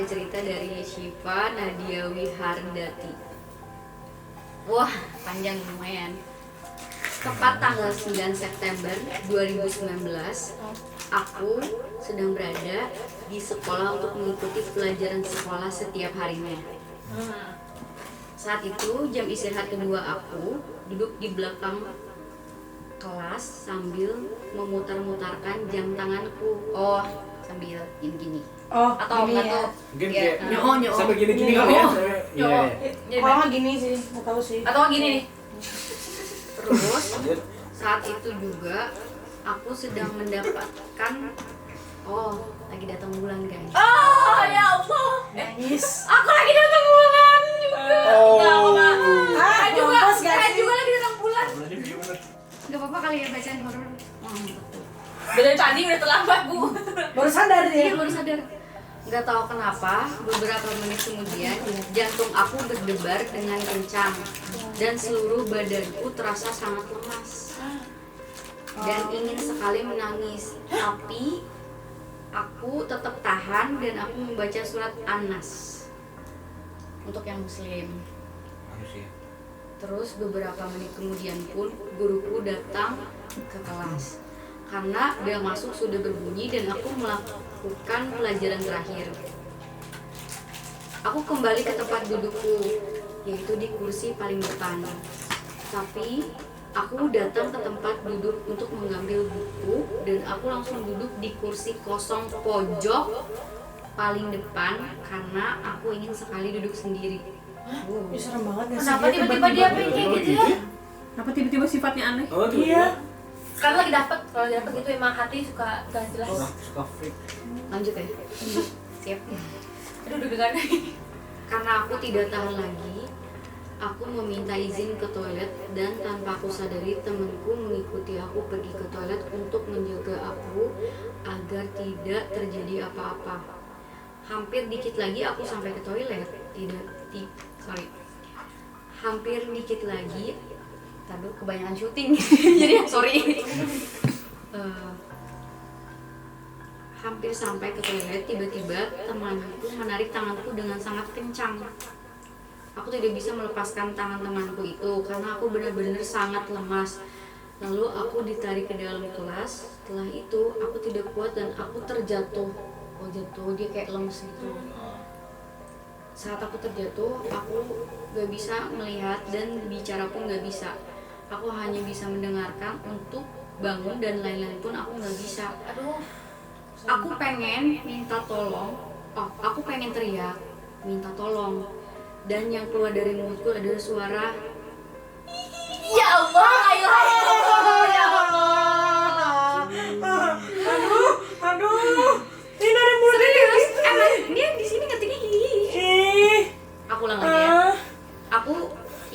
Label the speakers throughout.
Speaker 1: ada cerita dari Syifa Nadia Wihardati. Wah, panjang lumayan. Tepat tanggal 9 September 2019, aku sedang berada di sekolah untuk mengikuti pelajaran sekolah setiap harinya. Saat itu jam istirahat kedua aku duduk di belakang kelas sambil memutar-mutarkan jam tanganku. Oh, sambil gini-gini.
Speaker 2: Oh,
Speaker 1: atau
Speaker 2: gini
Speaker 1: enggak
Speaker 2: ya.
Speaker 1: tuh
Speaker 3: Mungkin
Speaker 1: ya,
Speaker 3: kayak
Speaker 1: nyoo.
Speaker 3: sampai gini-gini kali ya. Iya.
Speaker 2: Kalau nggak gini sih, nggak tahu sih.
Speaker 1: Atau gini nih. Terus saat itu juga aku sedang mendapatkan lagi datang bulan guys.
Speaker 4: Oh ya Allah.
Speaker 2: Nangis.
Speaker 4: Aku lagi datang bulan juga. Saya juga,
Speaker 2: mampus gak
Speaker 4: saya
Speaker 2: sih?
Speaker 4: juga lagi datang bulan.
Speaker 1: Gak apa-apa kali ya bacaan horor. Betul.
Speaker 4: Dari tadi udah terlambat bu.
Speaker 2: Baru sadar
Speaker 1: Iya
Speaker 2: dia.
Speaker 1: baru sadar. Nggak tahu kenapa beberapa menit kemudian jantung aku berdebar dengan kencang dan seluruh badanku terasa sangat lemas dan ingin sekali menangis, tapi aku tetap tahan dan aku membaca surat An-Nas untuk yang muslim. Terus beberapa menit kemudian pun guruku datang ke kelas karena bel masuk sudah berbunyi dan aku melakukan pelajaran terakhir. Aku kembali ke tempat dudukku, yaitu di kursi paling depan. Tapi aku datang ke tempat duduk untuk mengambil buku dan aku langsung duduk di kursi kosong pojok paling depan karena aku ingin sekali duduk sendiri.
Speaker 2: Ih, serem banget nggak sih?
Speaker 4: Kenapa
Speaker 2: Dia
Speaker 4: tiba-tiba dia pengen kayak gitu ya?
Speaker 5: Kenapa tiba-tiba sifatnya aneh?
Speaker 3: Oh,
Speaker 2: Iya.
Speaker 4: Karena lagi dapet, kalau dapet gitu emang hati suka gak jelas.
Speaker 3: Orang suka freak.
Speaker 1: Lanjut ya. Siap.
Speaker 4: Aduh deg-degan.
Speaker 1: Karena aku tidak tahan lagi, aku meminta izin ke toilet dan tanpa aku sadari temanku mengikuti aku pergi ke toilet untuk menjaga aku agar tidak terjadi apa-apa. Hampir dikit lagi aku sampai ke toilet. Hampir dikit lagi. Tadi kebanyakan syuting. Jadi sorry. Hampir sampai ke toilet, tiba-tiba temanku menarik tanganku dengan sangat kencang. Aku tidak bisa melepaskan tangan temanku itu karena aku benar-benar sangat lemas. Lalu aku ditarik ke dalam kelas. Setelah itu aku tidak kuat dan aku terjatuh. Jatuh, dia kayak lemes gitu. Saat aku terjatuh, aku gak bisa melihat dan bicara pun gak bisa. Aku hanya bisa mendengarkan untuk bangun dan lain-lain pun aku gak bisa.
Speaker 4: Aduh.
Speaker 1: Aku pengen minta tolong, aku pengen teriak, minta tolong. Dan yang keluar dari mulutku adalah suara
Speaker 4: Ya Allah, ayo. Ya
Speaker 2: Allah. Aduh. Ini dari mulutnya
Speaker 1: serius, emang dia di sini ngetiknya gini. Aku ulang lagi ya. Aku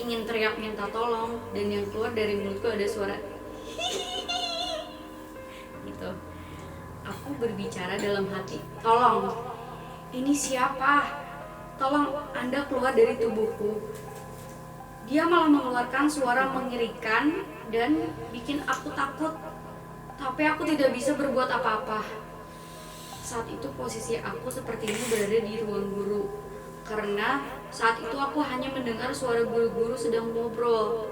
Speaker 1: ingin teriak minta tolong dan yang keluar dari mulutku ada suara gitu. Aku berbicara dalam hati, tolong, ini siapa? Tolong Anda keluar dari tubuhku. Dia malah mengeluarkan suara mengerikan dan bikin aku takut. Tapi aku tidak bisa berbuat apa-apa. Saat itu posisi aku sepertinya berada di ruang guru. Karena saat itu aku hanya mendengar suara guru-guru sedang ngobrol.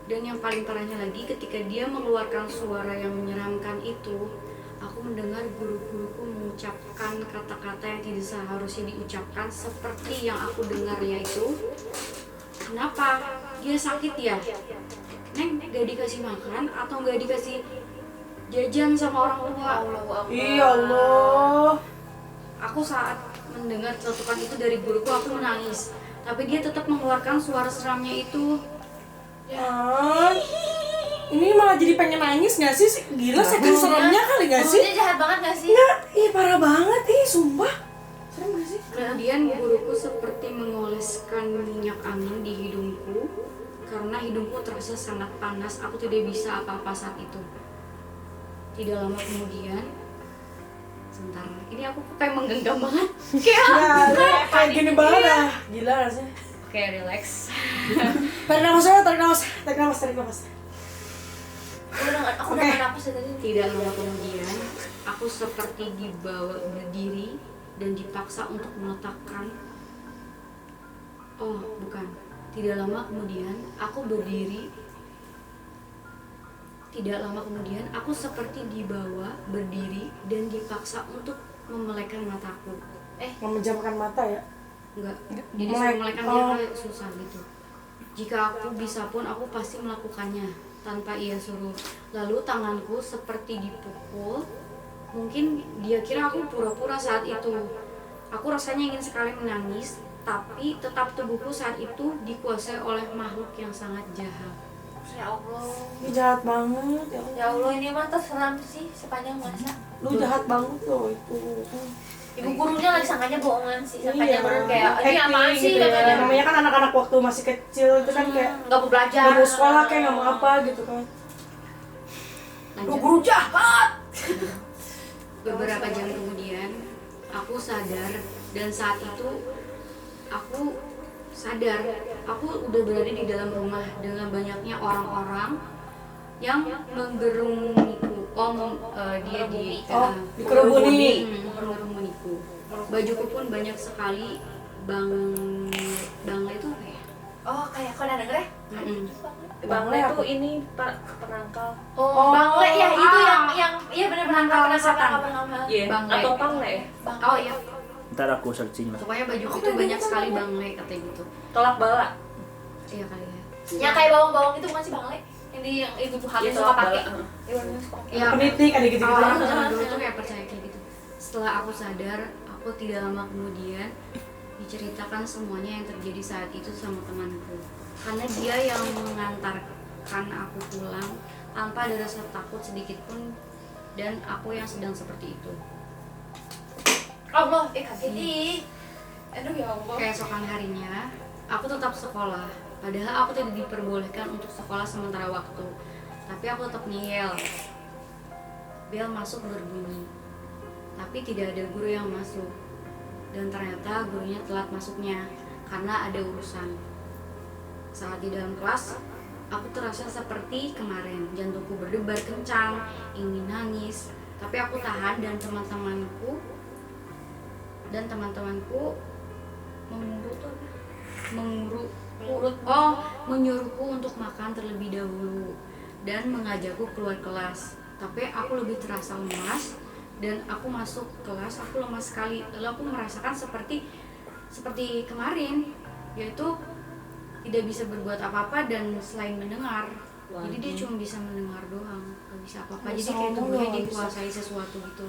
Speaker 1: Dan yang paling parahnya lagi ketika dia mengeluarkan suara yang menyeramkan itu, aku mendengar guru-guruku mengucapkan kata-kata yang tidak seharusnya diucapkan seperti yang aku dengar, yaitu kenapa? Dia sakit ya? Neng gak dikasih makan atau gak dikasih jajan sama orang tua?
Speaker 2: Iya Allah.
Speaker 1: Aku saat mendengar celetukan itu dari guruku, aku menangis. Tapi dia tetap mengeluarkan suara seramnya itu.
Speaker 2: Ini malah jadi pengen nangis nggak sih? Gila, saking seremnya kali nggak sih?
Speaker 4: Dia jahat banget gak sih?
Speaker 2: Nggak, parah banget, sumpah. Serem nggak sih?
Speaker 1: Kemudian guruku seperti mengoleskan minyak angin di hidungku karena hidungku terasa sangat panas. Aku tidak bisa apa-apa saat itu. Tidak lama kemudian, sebentar, ini aku kayak menggenggam banget.
Speaker 2: Kayak gini banget lah. Gila rasanya.
Speaker 1: Oke, relax.
Speaker 2: Tarik nafas.
Speaker 4: Aku udah napas ya tadi.
Speaker 1: Tidak lama kemudian, aku seperti dibawa berdiri dan dipaksa untuk meletakkan. Oh, bukan. Tidak lama kemudian aku berdiri. Tidak lama kemudian aku seperti dibawa berdiri dan dipaksa untuk memelekan mataku.
Speaker 2: Memejamkan mata ya.
Speaker 1: Enggak. Jadi memelekan dia susah gitu. Jika aku bisa pun aku pasti melakukannya tanpa ia suruh. Lalu tanganku seperti dipukul. Mungkin dia kira aku pura-pura saat itu. Aku rasanya ingin sekali menangis, tapi tetap tubuhku saat itu dikuasai oleh makhluk yang sangat jahat.
Speaker 4: Ya Allah.
Speaker 2: Ini jahat banget ya.
Speaker 4: Ya Allah, ini mah terseram sih sepanjang masa.
Speaker 2: Lu jahat banget loh itu.
Speaker 4: Ibu gurunya lagi sangkanya bohongan sih, sangkanya
Speaker 2: Iya.
Speaker 4: bener kayak ini
Speaker 2: Acting
Speaker 4: apaan sih
Speaker 2: gitu ya.
Speaker 4: katanya.
Speaker 2: Namanya kan anak-anak waktu masih kecil itu kan kayak
Speaker 4: Nggak mau belajar.
Speaker 2: nggak mau sekolah kayak nggak mau apa gitu kan.
Speaker 1: Lanjut.
Speaker 4: Guru jahat.
Speaker 1: Beberapa jam kemudian aku sadar, dan saat itu aku sadar aku udah berada di dalam rumah dengan banyaknya orang-orang yang menggerumuniku. Dia
Speaker 2: dikerumuni.
Speaker 1: menggerumuniku. Bajuku pun banyak sekali bangla itu apa ya?
Speaker 4: Oh, kayak kau udah denger ya?
Speaker 1: Mm-mm.
Speaker 5: Bangle itu ini penangkal.
Speaker 4: Oh, bangle ya itu yang iya benar
Speaker 1: Penangkal setan.
Speaker 5: Iya.
Speaker 1: Bangle.
Speaker 5: Atau pangle ya?
Speaker 1: Oh iya,
Speaker 3: Ntar aku searching lah.
Speaker 1: pokoknya bajuku itu banyak sekali bangle katanya gitu.
Speaker 5: Tolak bala.
Speaker 1: Iya kali ya.
Speaker 4: Yang kayak bawang-bawang itu bukan sih bangle? Yang ibu hamil
Speaker 5: Iya,
Speaker 4: suka
Speaker 5: tolak
Speaker 4: pakai.
Speaker 5: bala.
Speaker 4: Iya, bener, suka pakai.
Speaker 1: Iya.
Speaker 2: Penitik ada gitu-gitu.
Speaker 1: Orang zaman dulu tuh kayak percaya kayak gitu. Setelah aku sadar, aku tidak lama kemudian diceritakan semuanya yang terjadi saat itu sama temanku. Karena dia yang mengantarkan aku pulang tanpa ada rasa takut sedikit pun, dan aku yang sedang seperti itu.
Speaker 4: Allah, kaget ih. Aduh ya Allah.
Speaker 1: Keesokan harinya, aku tetap sekolah. Padahal aku tidak diperbolehkan untuk sekolah sementara waktu. Tapi aku tetap ngeyel. Bel masuk berbunyi. Tapi tidak ada guru yang masuk. Dan ternyata gurunya telat masuknya karena ada urusan. Saat di dalam kelas, aku terasa seperti kemarin. Jantungku berdebar kencang, ingin nangis. Tapi aku tahan, dan teman-temanku menyuruhku untuk makan terlebih dahulu dan mengajakku keluar kelas. Tapi aku lebih terasa lemas, dan aku masuk kelas, aku lemas sekali. Lalu aku merasakan seperti kemarin, yaitu tidak bisa berbuat apa-apa dan selain mendengar. Jadi dia cuma bisa mendengar doang, gak bisa apa-apa. Jadi kayak tubuhnya dikuasai sesuatu gitu.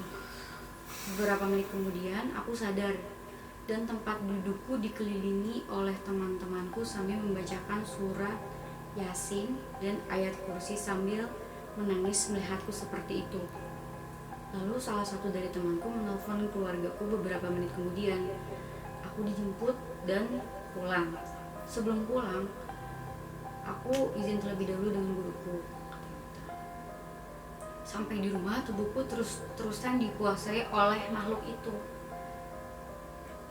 Speaker 1: Beberapa menit kemudian aku sadar, dan tempat dudukku dikelilingi oleh teman-temanku sambil membacakan surat Yasin dan ayat kursi sambil menangis melihatku seperti itu. Lalu salah satu dari temanku menelpon keluargaku beberapa menit kemudian. Aku dijemput dan pulang. Sebelum pulang, aku izin terlebih dahulu dengan guruku. Sampai di rumah, tubuhku terus-terusan dikuasai oleh makhluk itu.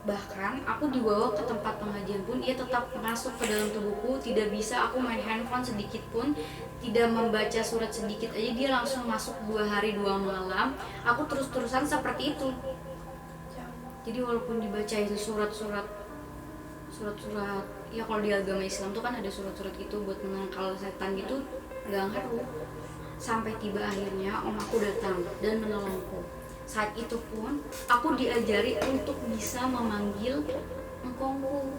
Speaker 1: Bahkan aku dibawa ke tempat pengajian pun ia tetap masuk ke dalam tubuhku. Tidak bisa aku main handphone sedikit pun, tidak membaca surat sedikit aja dia langsung masuk 2 hari 2 malam. Aku terus-terusan seperti itu. Jadi walaupun dibaca itu surat-surat, ya kalau di agama Islam tuh kan ada surat-surat gitu buat menangkal setan gitu, nggak ngaruh. Sampai tiba akhirnya om aku datang dan menolongku. Saat itu pun aku diajari untuk bisa memanggil engkongku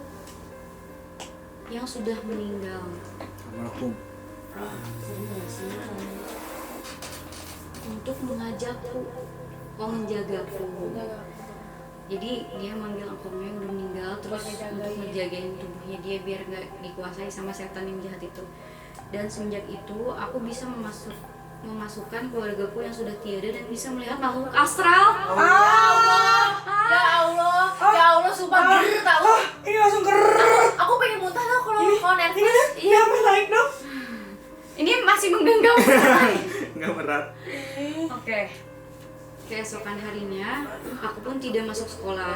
Speaker 1: yang sudah meninggal.
Speaker 3: Assalamualaikum.
Speaker 1: Untuk mengajakku, menjagaku. Jadi dia manggil engkongnya yang udah meninggal terus untuk menjagain tubuhnya dia biar nggak dikuasai sama setan yang jahat itu. Dan semenjak itu aku bisa memasukkan keluargaku yang sudah tiada dan bisa melihat makhluk astral.
Speaker 4: Ya Allah, sumpah ger tau.
Speaker 2: Ini langsung kerrrr.
Speaker 4: Aku pengen muntah tau kalau nervous.
Speaker 2: Ini apa naik dong?
Speaker 1: Ini masih menggenggam.
Speaker 3: Nggak berat.
Speaker 1: Oke. Keesokan harinya, aku pun tidak masuk sekolah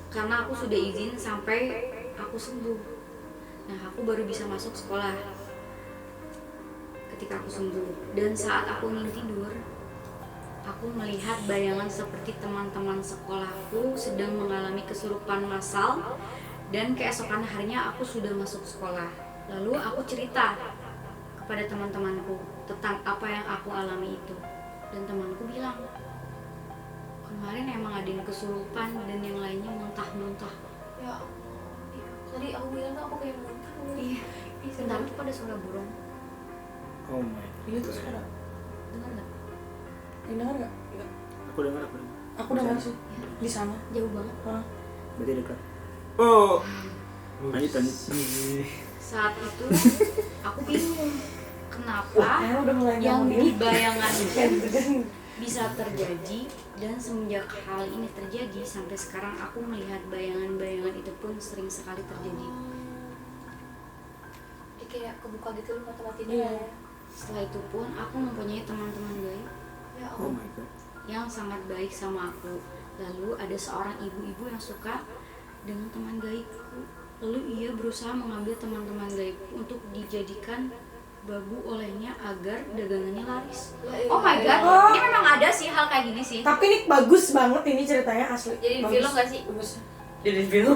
Speaker 1: karena aku sudah izin sampai aku sembuh. Nah, aku baru bisa masuk sekolah ketika aku sembuh. Dan saat aku ingin tidur, aku melihat bayangan seperti teman-teman sekolahku sedang mengalami kesurupan massal, dan keesokan harinya aku sudah masuk sekolah. Lalu aku cerita kepada teman-temanku tentang apa yang aku alami itu, dan temanku bilang, kemarin emang ada yang kesurupan dan yang lainnya muntah-muntah.
Speaker 4: Ya Allah. Tadi aku bilang tuh aku pengen muntah.
Speaker 1: Iya, bentar tuh pada suara burung.
Speaker 3: Oh my.
Speaker 2: Iya tuh suara.
Speaker 1: Dengar nggak?
Speaker 2: Dengar nggak?
Speaker 3: Aku dengar.
Speaker 2: Aku dengar sih di sana.
Speaker 1: Jauh banget.
Speaker 2: Hah?
Speaker 3: Berarti dekat. Oh. Lanjut.
Speaker 1: Saat itu aku bingung kenapa
Speaker 2: Wah, udah mulai
Speaker 1: yang
Speaker 2: ngomongin.
Speaker 1: di bayanganku
Speaker 2: Gitu kan.
Speaker 1: bisa terjadi, dan semenjak hal ini terjadi sampai sekarang aku melihat bayangan-bayangan itu pun sering sekali terjadi.
Speaker 4: Jadi kayak kebuka gitu loh mata-matinya.
Speaker 2: Iya.
Speaker 4: Ya.
Speaker 1: Setelah itu pun aku mempunyai teman-teman baik
Speaker 4: Ya
Speaker 3: Oh
Speaker 4: Allah.
Speaker 3: my god.
Speaker 1: yang sangat baik sama aku. Lalu ada seorang ibu-ibu yang suka dengan teman gaibku. Lalu ia berusaha mengambil teman-teman gaibku untuk dijadikan babu olehnya agar dagangannya laris. Oh my god,
Speaker 2: Oh.
Speaker 1: ini memang ada sih hal kayak gini sih.
Speaker 2: Tapi ini bagus banget ini ceritanya asli.
Speaker 4: Jadi
Speaker 2: Bagus.
Speaker 4: film gak sih?
Speaker 2: Bagus.
Speaker 5: Jadi film.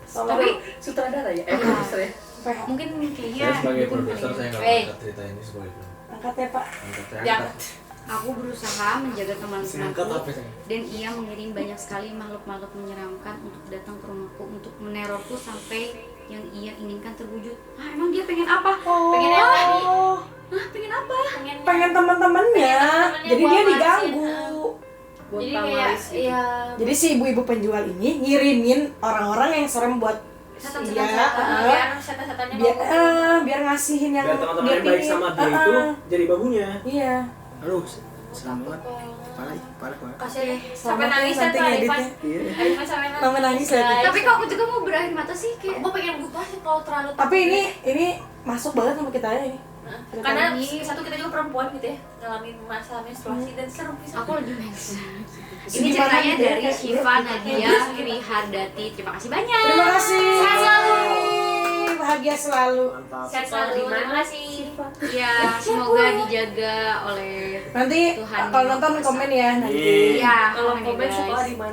Speaker 2: Tapi
Speaker 5: Sutradara ya? Produser ya?
Speaker 2: PH.
Speaker 1: Mungkin kayaknya
Speaker 6: Saya sebagai
Speaker 1: dukung
Speaker 6: produser
Speaker 1: kali
Speaker 6: saya
Speaker 1: ya.
Speaker 6: nggak
Speaker 4: Eh.
Speaker 6: angkat cerita ini sebagai film.
Speaker 2: Angkat ya Pak.
Speaker 6: Angkat saya
Speaker 4: Ya.
Speaker 6: angkat.
Speaker 1: Aku berusaha menjaga
Speaker 6: Angkat
Speaker 1: teman-temanku,
Speaker 6: apa sih?
Speaker 1: dan ia mengirim banyak sekali makhluk-makhluk menyeramkan untuk datang ke rumahku untuk menerorku sampai yang ia inginkan terwujud. Ah, emang dia pengen apa?
Speaker 4: Pengen yang tadi.
Speaker 1: Hah, pengen apa?
Speaker 2: Pengen teman-temannya.
Speaker 4: teman-temannya
Speaker 2: Jadi
Speaker 4: buat
Speaker 2: dia
Speaker 4: marisin,
Speaker 2: diganggu.
Speaker 5: Buat
Speaker 4: Jadi kayak
Speaker 5: pamalis gitu.
Speaker 4: ya
Speaker 2: Jadi si ibu-ibu penjual ini ngirimin orang-orang yang serem buat
Speaker 4: setan-setan
Speaker 2: dia,
Speaker 4: biar setan-setannya
Speaker 2: biar
Speaker 4: mau
Speaker 2: biar ngasihin yang
Speaker 3: Biar teman-teman yang baik
Speaker 2: pingin.
Speaker 3: sama dia itu jadi babunya.
Speaker 2: Iya.
Speaker 3: Aduh, serem banget. Parah banget.
Speaker 4: kasih sampai
Speaker 2: Selamat ya,
Speaker 4: nangis
Speaker 2: nanti
Speaker 4: tuh Arifan.
Speaker 2: ngeditnya.
Speaker 3: Iya.
Speaker 4: Arifan sampai nangis.
Speaker 2: Mama nangis lagi.
Speaker 4: Guys.
Speaker 1: Tapi kok aku juga mau berakhir mata sih kayak
Speaker 4: Gue pengen buka sih kalau terlalu
Speaker 2: Tapi ini masuk banget sama kita ya ini.
Speaker 4: Nah,
Speaker 2: Cerita
Speaker 4: karena
Speaker 1: ini-
Speaker 4: satu kita juga perempuan gitu ya, ngalamin masa menstruasi dan seru bisa.
Speaker 1: aku lagi mens. Ini
Speaker 2: Gimana
Speaker 1: ceritanya
Speaker 2: gitu ya,
Speaker 1: dari
Speaker 2: kayak
Speaker 1: Syifa Nadia Wihardati. Terima kasih banyak.
Speaker 2: Terima kasih.
Speaker 4: Sehat selalu.
Speaker 2: Bahagia selalu.
Speaker 3: Mantap.
Speaker 4: Sehat selalu. Terima kasih.
Speaker 1: Ya, semoga dijaga oleh
Speaker 2: Nanti
Speaker 1: Tuhan
Speaker 2: kalau
Speaker 1: Yang
Speaker 2: nonton
Speaker 1: Maha Kuasa.
Speaker 2: komen ya nanti.
Speaker 3: Iya.
Speaker 1: ya
Speaker 5: Kalau
Speaker 1: komen ya,
Speaker 5: komen
Speaker 1: guys.
Speaker 5: sekolah di mana?